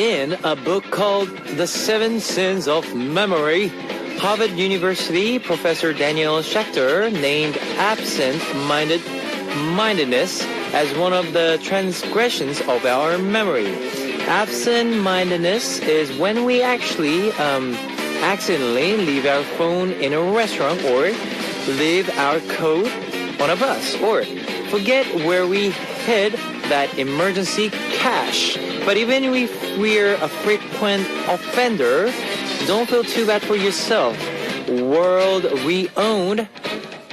In a book called The Seven Sins of Memory, Harvard University professor Daniel Schechter named absent-mindedness as one of the transgressions of our memory. Absent-mindedness is when we actually accidentally leave our phone in a restaurant or leave our coat on a bus or forget where we hid that emergency cash. But even if we're a frequent offender, don't feel too bad for yourself. World renowned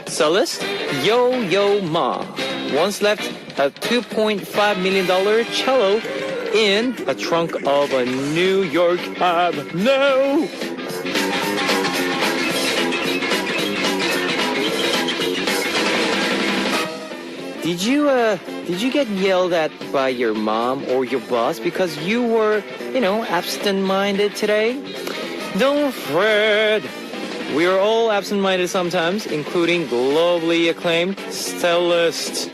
cellist Yo-Yo Ma once left a $2.5 million cello in a trunk of a New York cab. No! Did you get yelled at by your mom or your boss because you were, absent-minded today? Don't fret. We are all absent-minded sometimes, including globally acclaimed stylists.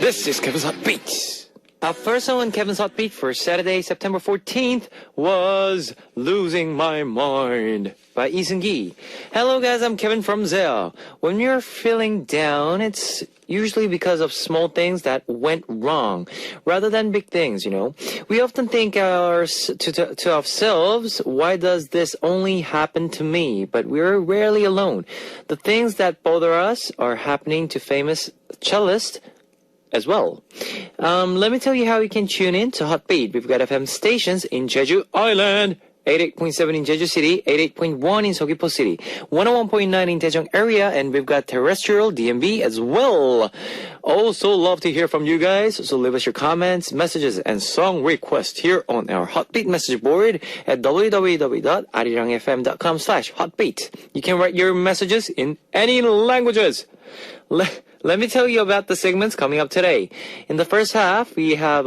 This is Kevin's Hot Beats. Our first song on Kevin's Hot Beat for Saturday, September 14th was Losing My Mind by Lee Seung-gi. Hello guys, I'm Kevin from Zell. When you're feeling down, it's usually because of small things that went wrong, rather than big things, We often think to ourselves, why does this only happen to me? But we're rarely alone. The things that bother us are happening to famous cellists as well. Let me tell you how you can tune in to Hot Beat. We've got FM stations in Jeju Island, 88.7 in Jeju City, 88.1 in Seogwipo City, 101.9 in Daejeong area, and we've got terrestrial DMB as well. Also love to hear from you guys, so leave us your comments, messages, and song requests here on our Hotbeat message board at www.arirangfm.com/hotbeat. You can write your messages in any languages. Let me tell you about the segments coming up today. In the first half, we have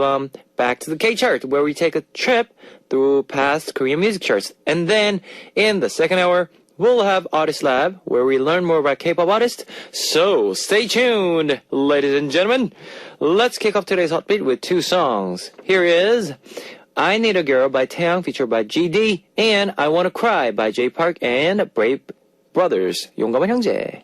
Back to the K-Chart, where we take a trip through past Korean music charts. And then, in the second hour, we'll have Artist Lab, where we learn more about K-pop artists. So, stay tuned, ladies and gentlemen. Let's kick off today's Hot Beat with two songs. Here is I Need a Girl by Taeyang, featured by GD, and I Wanna Cry by J Park and Brave Brothers. 용감한 형제.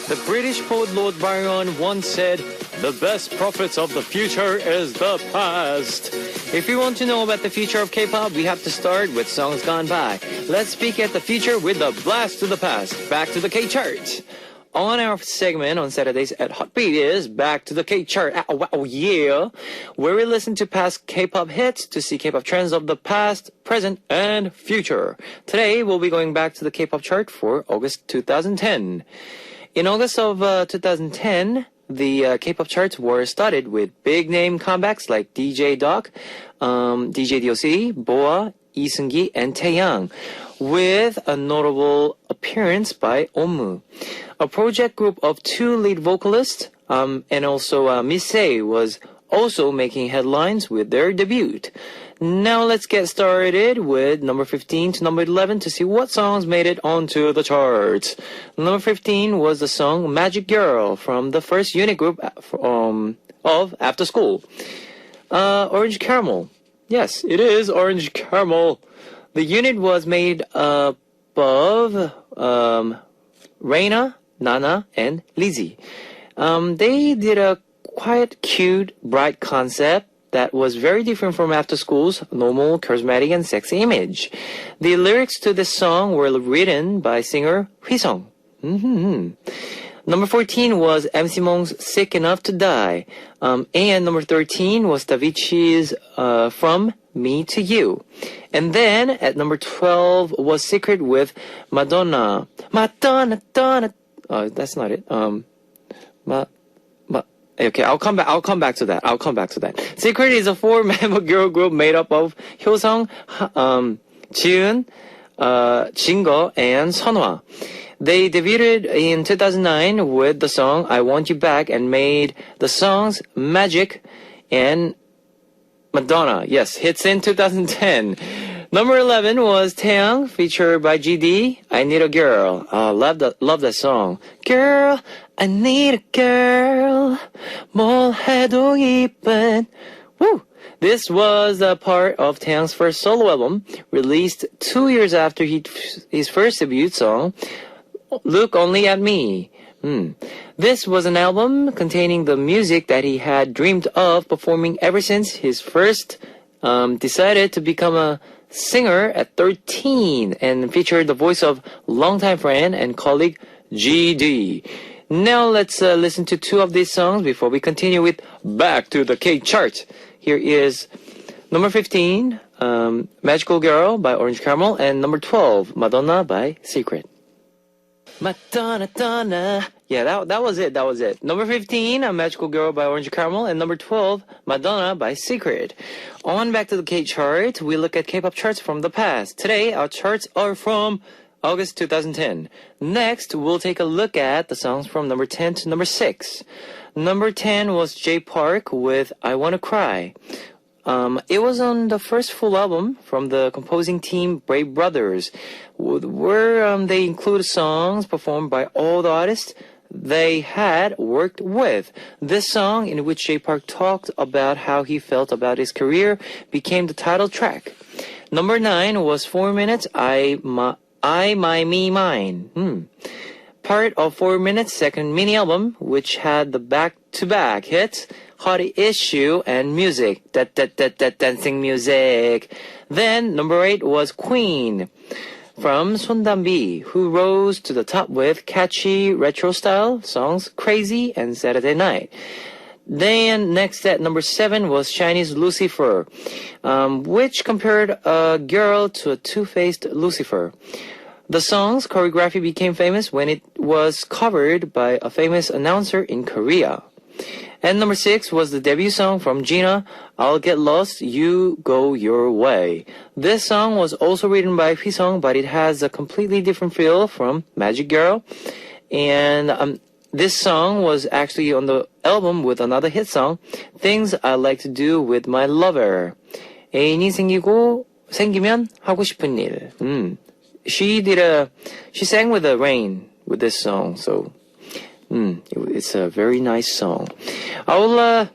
The British poet Lord Byron once said, "The best prophets of the future is the past." If you want to know about the future of K-pop, we have to start with songs gone by. Let's peek at the future with a blast to the past. Back to the K-Chart. On our segment on Saturdays at Hotbeat is Back to the K-Chart. Oh yeah! Where we listen to past K-pop hits to see K-pop trends of the past, present, and future. Today, we'll be going back to the K-pop chart for August 2010. In August of 2010, the K-pop charts were started with big-name comebacks like DJ Doc, DJ DOC, BoA, Lee Seung-gi, and Taeyang, with a notable appearance by Omu. A project group of two lead vocalists, and also Miss A was also making headlines with their debut. Now let's get started with number 15 to number 11 to see what songs made it onto the charts. Number 15 was the song Magic Girl from the first unit group of After School. Orange Caramel. Yes, it is Orange Caramel. The unit was made up of Reina, Nana, and Lizzie. They did a quite cute, bright concept that was very different from After School's normal, charismatic, and sexy image. The lyrics to this song were written by singer Hui-sung. Number 14 was MC Mong's Sick Enough to Die. And number 13 was Davichi's From Me to You. And then at number 12 was Secret with Madonna. Madonna. That's not it. Okay, I'll come back to that. Secret is a 4-member girl group made up of Hyosung, Jiun, Jingo, and Sunhwa. They debuted in 2009 with the song I Want You Back and made the songs Magic and Madonna. Yes, hits in 2010. Number 11 was Taeyang, featured by GD, I Need a Girl. Love that song. Girl, I need a girl. 뭘 해도 이쁜. Woo! This was a part of Taeyang's first solo album, released 2 years after his first debut song, Look Only at Me. This was an album containing the music that he had dreamed of performing ever since his first decided to become a singer at 13 and featured the voice of longtime friend and colleague GD. Now let's listen to two of these songs before we continue with Back to the K chart. Here is number 15, Magical Girl by Orange Caramel, and number 12, Madonna by Secret. Madonna. Yeah, that was it. Number 15, A Magical Girl by Orange Caramel, and number 12, Madonna by Secret. On Back to the K chart, we look at K-pop charts from the past. Today, our charts are from August 2010. Next, we'll take a look at the songs from number 10 to number 6. Number 10 was Jay Park with I Wanna Cry. It was on the first full album from the composing team Brave Brothers, where they include songs performed by all the artists they had worked with. This song, in which Jay Park talked about how he felt about his career, became the title track. Number 9 was 4 Minutes, I, My, Me, Mine. Part of 4 Minutes' second mini album, which had the back-to-back hits, Hot Issue and Music, that dancing music. Then number 8 was Queen from Sondambi, who rose to the top with catchy retro style songs Crazy and Saturday Night. Then next at number 7 was Chinese Lucifer, which compared a girl to a two-faced Lucifer. The song's choreography became famous when it was covered by a famous announcer in Korea. And number 6 was the debut song from Gina, I'll Get Lost, You Go Your Way. This song was also written by Hwisung, but it has a completely different feel from Magic Girl. And this song was actually on the album with another hit song, Things I Like to Do with My Lover. 애인이 생기면 하고 싶은 일. She sang with the rain with this song, so it's a very nice song. I'll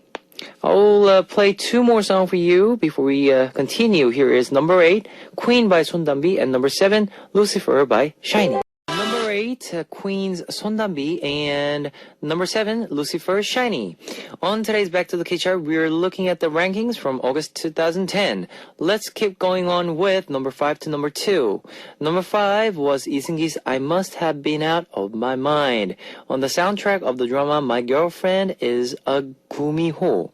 play 2 more songs for you before we continue. Here is number 8, Queen by Sondambi, and number 7, Lucifer by SHINee. Number 8, Queen's Sondambi, and number 7, Lucifer, SHINee. On today's Back to the K chart, we're looking at the rankings from August 2010. Let's keep going on with number 5 to number 2. Number 5 was Lee Seung-gi's I Must Have Been Out of My Mind, on the soundtrack of the drama My Girlfriend is a Gumiho.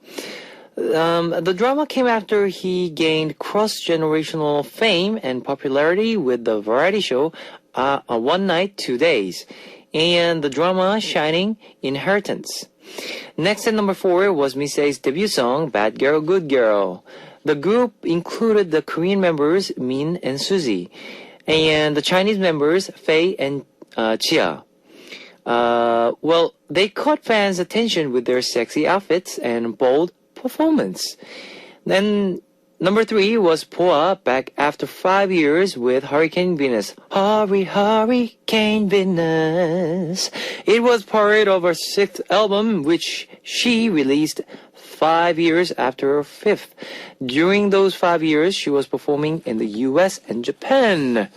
The drama came after he gained cross-generational fame and popularity with the variety show One Night, 2 Days, and the drama Shining Inheritance. Next at number 4 was Misae's debut song, Bad Girl, Good Girl. The group included the Korean members Min and Suzy, and the Chinese members Faye and Chia. They caught fans' attention with their sexy outfits and bold performance. Then number 3 was Poa, back after 5 years with Hurricane Venus. Hurricane Venus. It was part of her 6th album, which she released 5 years after her 5th. During those 5 years, she was performing in the US and Japan.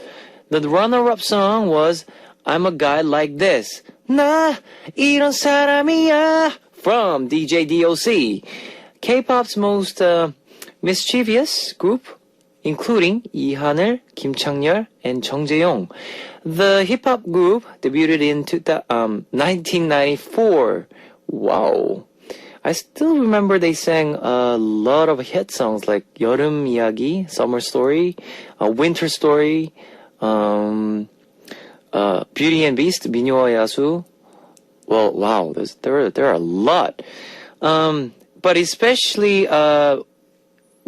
The runner-up song was I'm a Guy Like This. 나 이런 사람이야, from DJ DOC. K-pop's most mischievous group, including Lee Han-il, Kim Chang-yeol, and Jung Jae-young. The hip-hop group debuted in 1994. Wow. I still remember they sang a lot of hit songs like 여름 이야기, Summer Story, Winter Story, Beauty and Beast, 미녀와 야수. Well, wow, there are a lot. But especially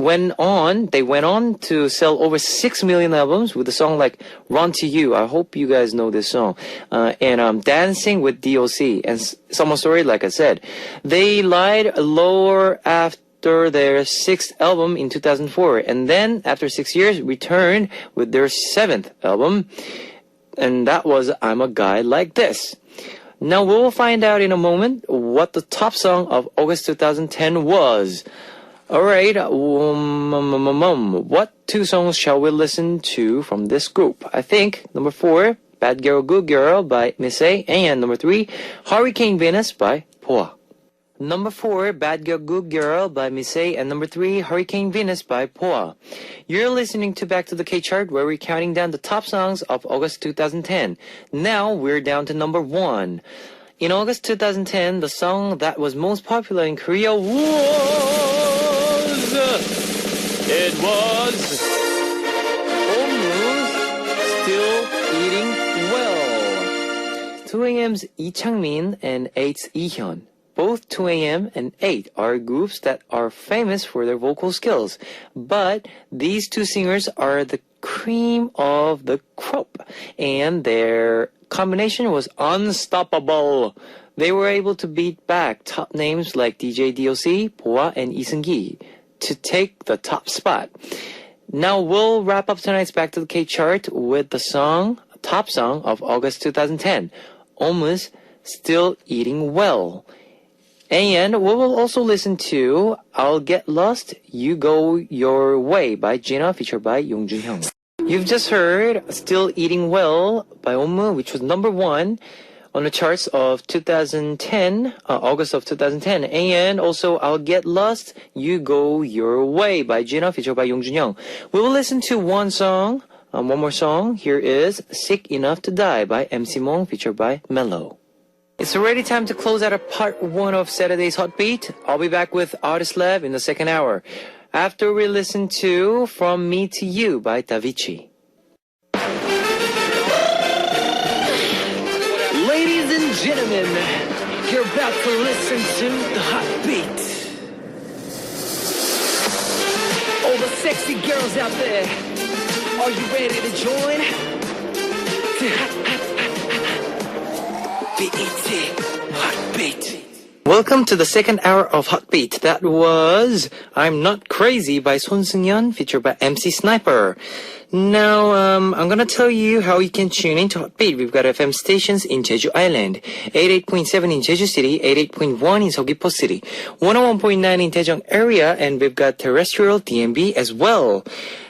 they went on to sell over 6 million albums with a song like Run to You. I hope you guys know this song. And Dancing with DOC and Summer Story, like I said. They lied lower after their sixth album in 2004, and then after 6 years returned with their seventh album, and that was I'm a Guy Like This. Now we will find out in a moment what the top song of August 2010 was. Alright, what two songs shall we listen to from this group? I think number 4, Bad Girl Good Girl by Miss A, and number 3, Hurricane Venus by Poa. Number 4, Bad Girl Good Girl by Miss A, and number 3, Hurricane Venus by Poa. You're listening to Back to the K-Chart, where we're counting down the top songs of August 2010. Now we're down to number 1. In August 2010, the song that was most popular in Korea was... It was... Almost Still Eating Well. 2AM's Lee Changmin and 8's Lee Hyun. Both 2AM and 8 are groups that are famous for their vocal skills. But these two singers are the cream of the crop. And their combination was unstoppable. They were able to beat back top names like DJ DOC, Poa, and Lee Seung-gi to take the top spot. Now we'll wrap up tonight's Back to the K-Chart with the top song of August 2010, Almost Still Eating Well. And we will also listen to I'll Get Lost, You Go Your Way by Jina, featured by Yong Jun-hyung. You've just heard Still Eating Well by Omu, which was number 1 on the charts of 2010, August of 2010. And also I'll Get Lost, You Go Your Way by Jina, featured by Yong Jun-hyung. We will listen to one more song. Here is Sick Enough to Die by MC Mong, featured by Mellow. It's already time to close out part 1 of Saturday's Hot Beat. I'll be back with Artist Lab in the second hour, after we listen to From Me to You by Davichi. Ladies and gentlemen, you're about to listen to the Hot Beat. All the sexy girls out there, are you ready to join? Hot Beat. Welcome to the second hour of Hot Beat. That was I'm Not Crazy by Son Seung-yeon, featured by MC Sniper. Now, I'm gonna tell you how you can tune into Hot Beat. We've got FM stations in Jeju Island, 88.7 in Jeju City, 88.1 in Seogwipo City, 101.9 in Daejeong area, and we've got terrestrial DMB as well.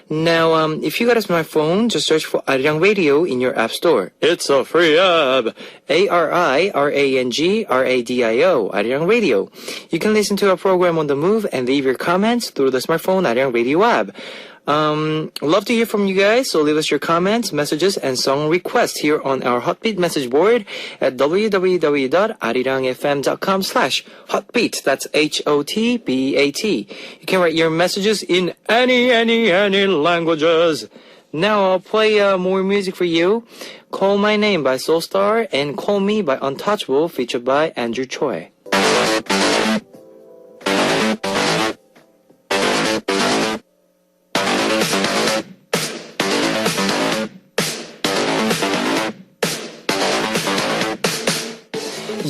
Now, if you got a smartphone, just search for Arirang Radio in your app store. It's a free app. ARIRANGRADIO, Arirang Radio. You can listen to our program on the move and leave your comments through the smartphone Arirang Radio app. Love to hear from you guys, so leave us your comments, messages, and song requests here on our Hotbeat message board at www.arirangfm.com/hotbeat. That's HOTBEAT. You can write your messages in any languages. Now I'll play more music for you. Call My Name by Soulstar and Call Me by Untouchable, featured by Andrew Choi.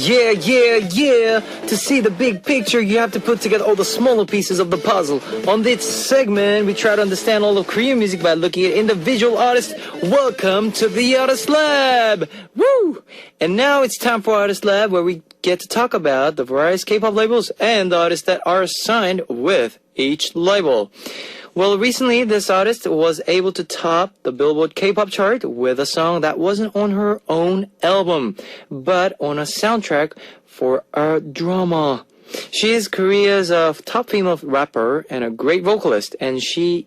Yeah. To see the big picture, you have to put together all the smaller pieces of the puzzle. On this segment, we try to understand all of Korean music by looking at individual artists. Welcome to the Artist Lab! Woo! And now it's time for Artist Lab, where we get to talk about the various K-pop labels and the artists that are signed with each label. Well, recently, this artist was able to top the Billboard K-pop chart with a song that wasn't on her own album, but on a soundtrack for a drama. She is Korea's top female rapper and a great vocalist, and she's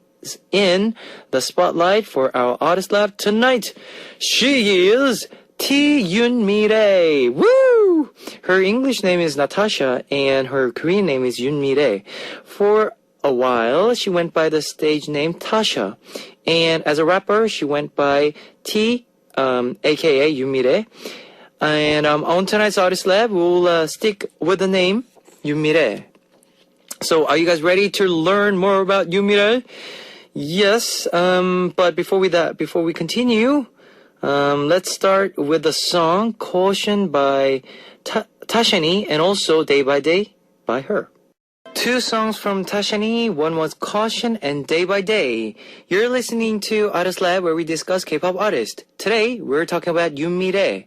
in the spotlight for our Artist Lab tonight. She is T. Yoon Mi-rae. Woo! Her English name is Natasha, and her Korean name is Yoon Mi-rae. For a while, she went by the stage name Tasha, and as a rapper, she went by T, aka Yoon Mi-rae. And on tonight's Artist Lab, we'll stick with the name Yoon Mi-rae. So are you guys ready to learn more about Yumire? Yes, but before we continue, let's start with the song Caution by Tashani and also Day by Day by her. Two songs from Tashani, one was Caution and Day by Day. You're listening to Artist Lab where we discuss K-pop artists. Today, we're talking about Yumire.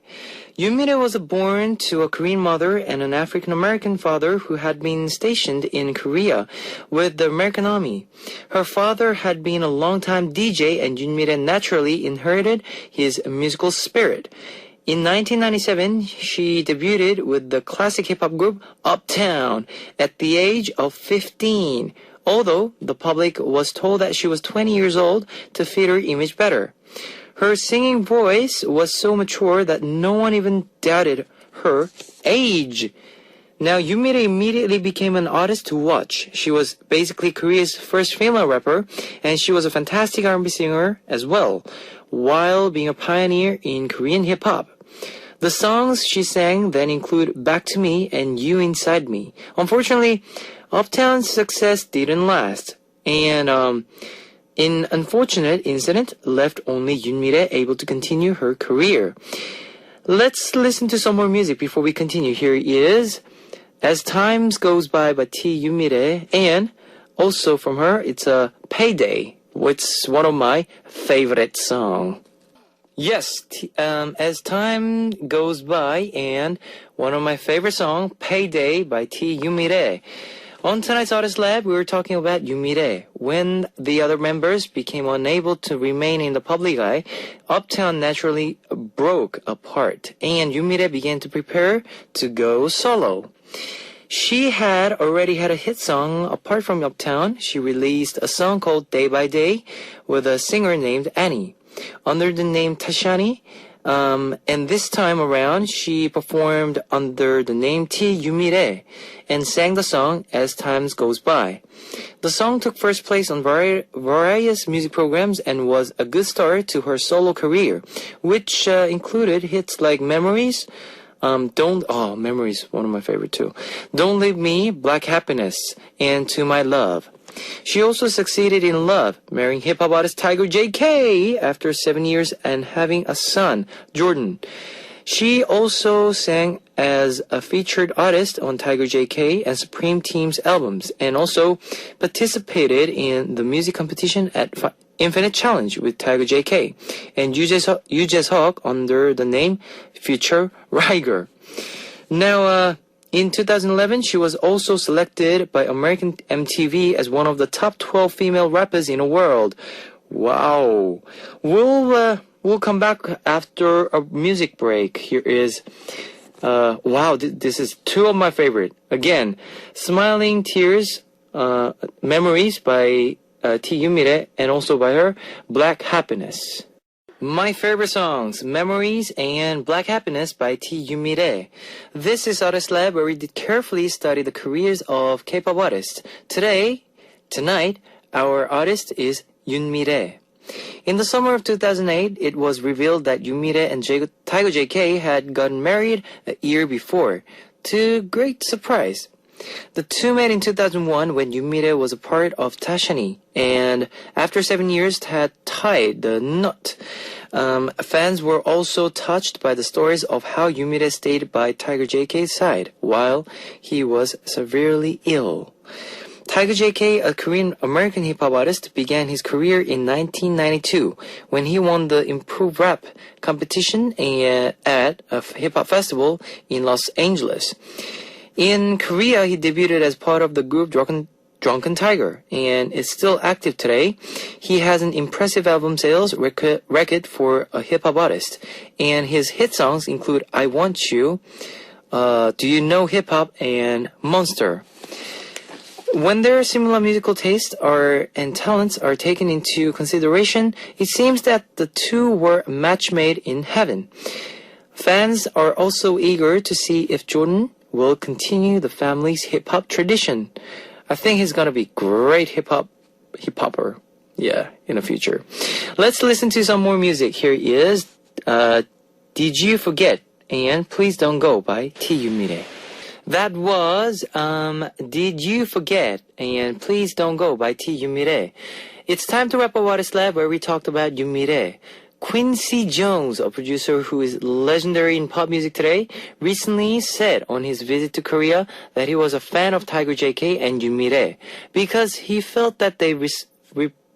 Yumire was born to a Korean mother and an African-American father who had been stationed in Korea with the American Army. Her father had been a long-time DJ and Yumire naturally inherited his musical spirit. In 1997, she debuted with the classic hip-hop group Uptown at the age of 15, although the public was told that she was 20 years old to fit her image better. Her singing voice was so mature that no one even doubted her age. Now, Yumire immediately became an artist to watch. She was basically Korea's first female rapper, and she was a fantastic R&B singer as well, while being a pioneer in Korean hip-hop. The songs she sang then include Back to Me and You Inside Me. Unfortunately, Uptown's success didn't last, and an unfortunate incident left only Yumire able to continue her career. Let's listen to some more music before we continue. Here is As Time Goes By T. Yumire, and also from her, it's a Payday, which is one of my favorite songs. Yes, As Time Goes By, and one of my favorite songs, Payday by T. Yumire. On tonight's Artist Lab, we were talking about Yumire. When the other members became unable to remain in the public eye, Uptown naturally broke apart, and Yumire began to prepare to go solo. She had already had a hit song apart from Uptown. She released a song called Day by Day with a singer named Annie. Under the name Tashani, and this time around, she performed under the name T. Yumire and sang the song As Time Goes By. The song took first place on various music programs and was a good start to her solo career, which included hits like Memories, Memories, one of my favorite too. Don't Leave Me, Black Happiness, and To My Love. She also succeeded in love, marrying hip-hop artist Tiger J.K. after 7 years and having a son, Jordan. She also sang as a featured artist on Tiger J.K. and Supreme Team's albums, and also participated in the music competition at Infinite Challenge with Tiger J.K. and Yujes Hawk under the name Future Riger. Now, in 2011, she was also selected by American MTV as one of the top 12 female rappers in the world. Wow. We'll come back after a music break. Here is, this is two of my favorite. Again, Smiling Tears, Memories by T. Yumire, and also by her, Black Happiness. My favorite songs, Memories and Black Happiness by T. Yumire. This is Artist Lab where we carefully study the careers of K-pop artists. Tonight, our artist is Yumire. In the summer of 2008, it was revealed that Yumire and Tiger J.K. had gotten married a year before, to great surprise. The two met in 2001 when Yumire was a part of Tashani, and after 7 years had tied the knot. Fans were also touched by the stories of how Yumire stayed by Tiger J.K.'s side while he was severely ill. Tiger J.K., a Korean-American hip-hop artist, began his career in 1992 when he won the Improve Rap competition at a hip-hop festival in Los Angeles. In Korea, he debuted as part of the group Drunken Tiger, and is still active today. He has an impressive album sales record for a hip-hop artist, and his hit songs include I Want You, Do You Know Hip Hop, and Monster. When their similar musical tastes and talents are taken into consideration, it seems that the two were a match made in heaven. Fans are also eager to see if Jordan will continue the family's hip-hop tradition. I think he's gonna be great hip-hopper, in the future. Let's listen to some more music. Here is Did You Forget and Please Don't Go by T. Yumire. That was Did You Forget? And Please Don't Go by T. Yumire. It's time to wrap up Artist Lab, where we talked about Yumire. Quincy Jones, a producer who is legendary in pop music today, recently said on his visit to Korea that he was a fan of Tiger JK and Yumire because he felt that they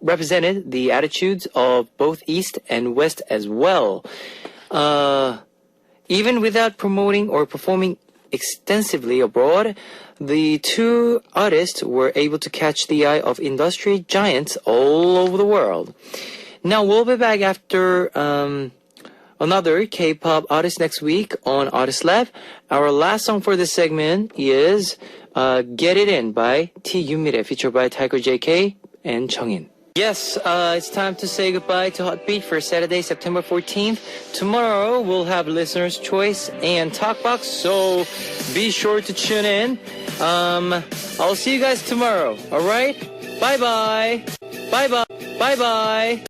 represented the attitudes of both East and West as well. Even without promoting or performing extensively abroad, the two artists were able to catch the eye of industry giants all over the world. Now, we'll be back after another K-pop artist next week on Artist Lab. Our last song for this segment is Get It In by T. Yumire, featured by Tiger JK and Chungin. Yes, it's time to say goodbye to Hot Beat for Saturday, September 14th. Tomorrow, we'll have Listener's Choice and Talkbox, so be sure to tune in. I'll see you guys tomorrow, alright? Bye-bye. Bye-bye. Bye-bye.